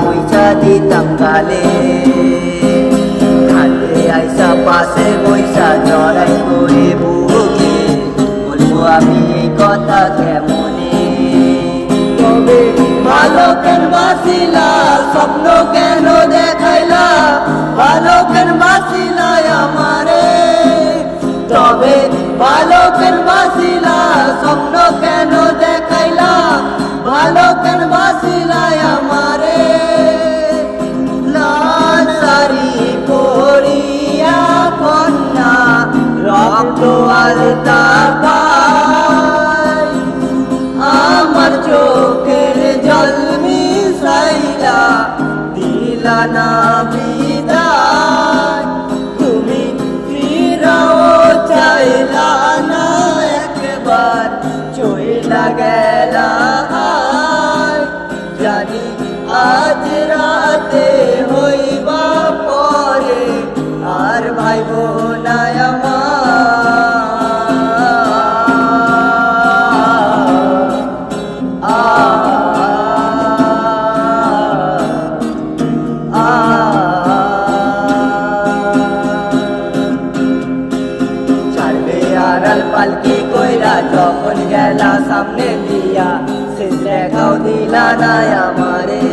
মুইছা দিতাম গালে, ঘাটে আইসা পাশে বৈশা জড়াই করে বুকে, বলবো আমি এই কথা কেমনে। তবে ভালো কেন বাসিলা, স্বপ্ন কেন দেখাইলা, ভালো কেন বাসিলা আমারে। তবে ভালো কেন বাসিলা, স্বপ্ন কেন দেখাইলা, ভালো কেন বাসিলা আমারে। লাল শাড়ি পরিয়া কন্যা রক্ত আলতা পায়, আমার চোখের জল মিশাইলা দিলা না বিদায়। তুমি ফিরাও চাইলা না একবার, চইলা গেলা জানি আজ রাতে হইবা পরে, আর ভাইব না পালকি কইরা যখন গেলা সামনে দিয়া, শেষ দেখাও দিলা না আমারে।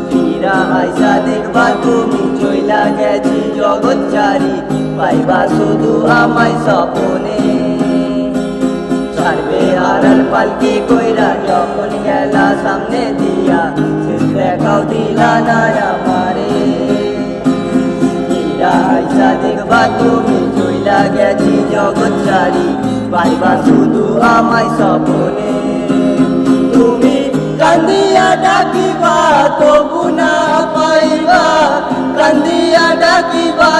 ফিরা আইসা দেখবা তুমি চইলা গেছি জগৎ ছাড়ি, পাইবা শুধু আমায় স্বপ্নে। ছাড়বে আড়াল পালকি কইরা যখন গেলা সামনে দিয়া, শেষ দেখাও দিলা না আমারে। ফিরা আইসা দেখবা তুমি চইলা গেছি জগৎ ছাড়ি, পাইবা শুধু আমায় স্বপ্নে। তুমি কান্দিয়া ডাকিবা তবু না পাইবা, কান্দিয়া ডাকিবা